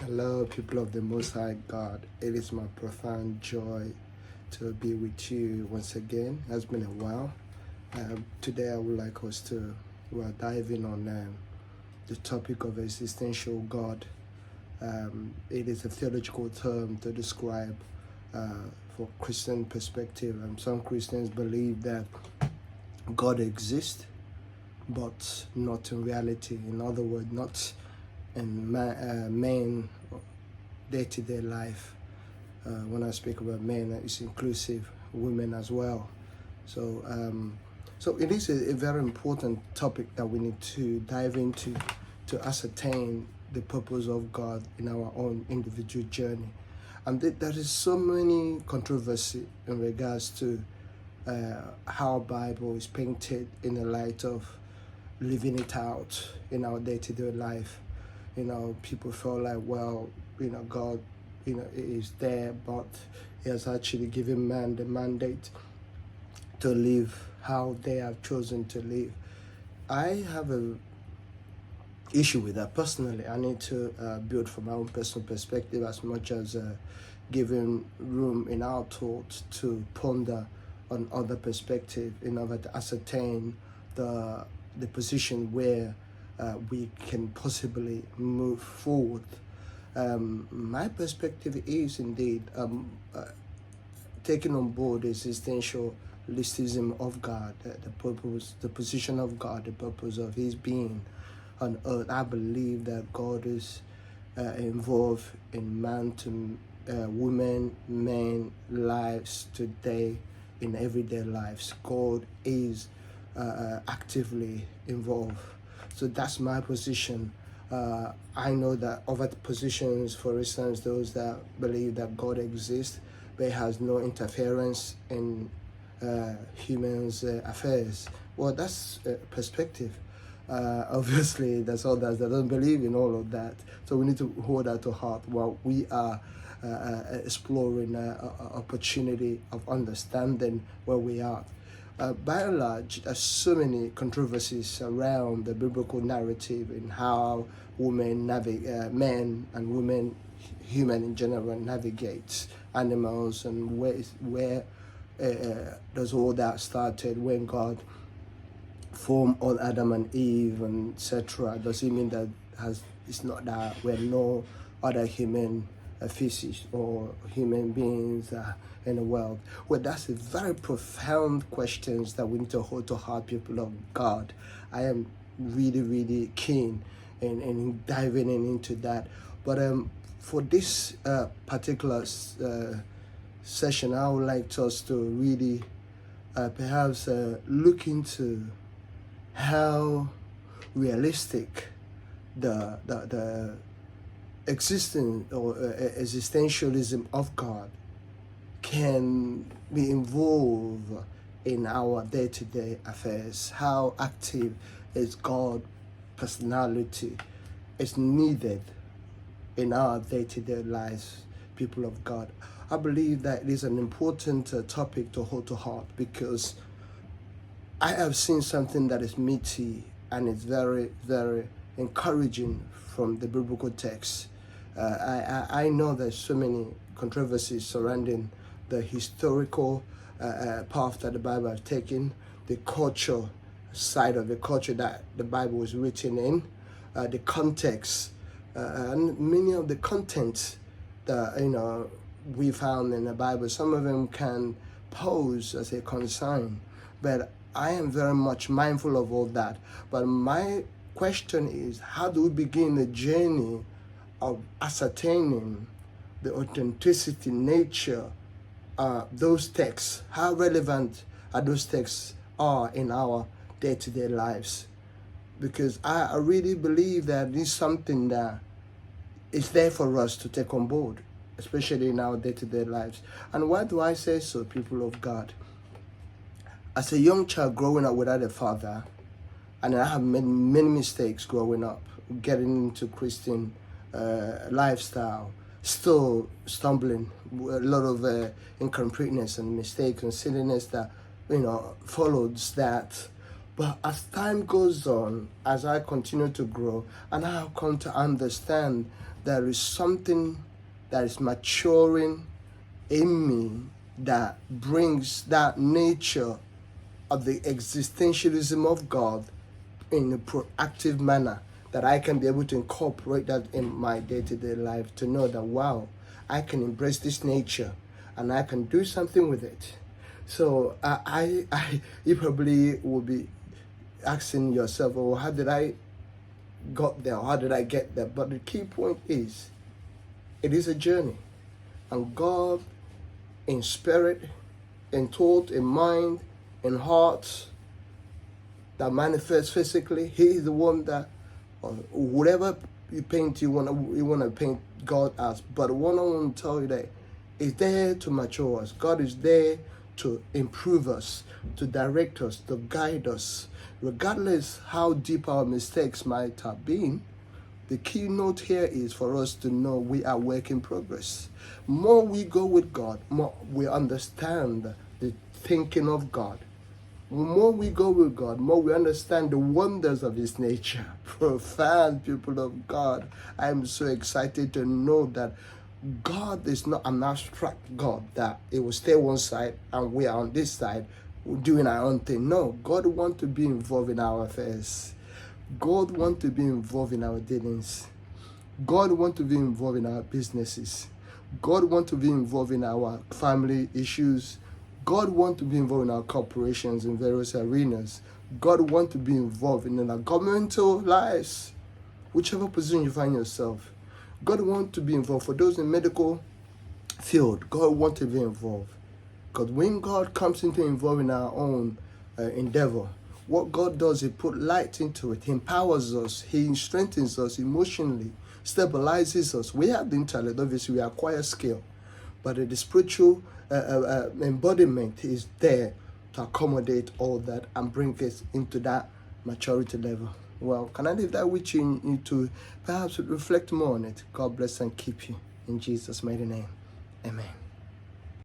Hello, people of the Most High God. It is my profound joy to be with you once again. It has been a while. Today, I would like us to dive in on the topic of existential God. It is a theological term to describe for Christian perspective. Some Christians believe that God exists, but not in reality. In other words, not in man day-to-day life. When I speak about men, it's inclusive women as well. So it is a very important topic that we need to dive into to ascertain the purpose of God in our own individual journey. And there is so many controversy in regards to how Bible is painted in the light of living it out in our day-to-day life. People feel like, well, God, is there, but He has actually given man the mandate to live how they have chosen to live. I have a issue with that personally. I need to build from my own personal perspective as much as giving room in our thoughts to ponder on other perspective in order to ascertain the position where we can possibly move forward. My perspective is indeed taking on board the existentialism of God, the purpose, the position of God, the purpose of His being on earth. I believe that God is involved in man to women, men lives today, in everyday lives. God is actively involved. So that's my position. I know that other positions, for instance, those that believe that God exists but has no interference in humans' affairs. Well, that's perspective. Obviously, that's all that doesn't believe in all of that. So we need to hold that to heart while we are exploring opportunity of understanding where we are. By and large, there's so many controversies around the biblical narrative in how women men and women, human in general, navigate animals, and where does all that started when God formed all Adam and Eve and etc. Does it mean that it's not that we're no other human species or human beings in the world? Well, that's a very profound questions that we need to hold to heart, people of God. I am really, really keen in diving into that. But for this particular session, I would like us to really perhaps look into how realistic the existence or existentialism of God can be involved in our day-to-day affairs. How active is God personality is needed in our day-to-day lives, people of God. I believe that it is an important topic to hold to heart, because I have seen something that is meaty and it's very, very encouraging from the biblical text. I know there's so many controversies surrounding the historical path that the Bible has taken, the culture side of the culture that the Bible was written in, the context, and many of the contents that we found in the Bible. Some of them can pose as a concern, but I am very much mindful of all that. But my question is, how do we begin the journey of ascertaining the authenticity, nature, those texts? How relevant are those texts in our day-to-day lives? Because I really believe that this is something that is there for us to take on board, especially in our day-to-day lives. And why do I say so, people of God? As a young child growing up without a father, and I have made many mistakes growing up, getting into Christian lifestyle, still stumbling, a lot of incompleteness and mistakes and silliness that follows that. But as time goes on, as I continue to grow, and I have come to understand there is something that is maturing in me that brings that nature of the existentialism of God in a proactive manner, that I can be able to incorporate that in my day-to-day life, to know that, wow, I can embrace this nature and I can do something with it. So you probably will be asking yourself, oh, how did I got there? How did I get there? But the key point is, it is a journey. And God, in spirit, in thought, in mind, in heart, that manifests physically, He is the one that, whatever you paint, you want to paint God as. But what I want to tell you that is there to mature us. God is there to improve us, to direct us, to guide us, regardless how deep our mistakes might have been. The key note here is for us to know we are work in progress. More we go with God, more we understand the thinking of God. The more we go with God, more we understand the wonders of His nature. Profound people of God. I am so excited to know that God is not an abstract God, that it will stay one side and we are on this side doing our own thing. No, God wants to be involved in our affairs. God wants to be involved in our dealings. God wants to be involved in our businesses. God wants to be involved in our family issues. God wants to be involved in our corporations in various arenas. God wants to be involved in our governmental lives, whichever position you find yourself. God wants to be involved. For those in medical field, God wants to be involved. Because when God comes into involved in our own endeavor, what God does, He put light into it. He empowers us. He strengthens us emotionally, stabilizes us. We have the intellect, obviously we acquire skill, but the spiritual embodiment is there to accommodate all that and bring us into that maturity level. Well, can I leave that with you to perhaps reflect more on it? God bless and keep you. In Jesus' mighty name, amen.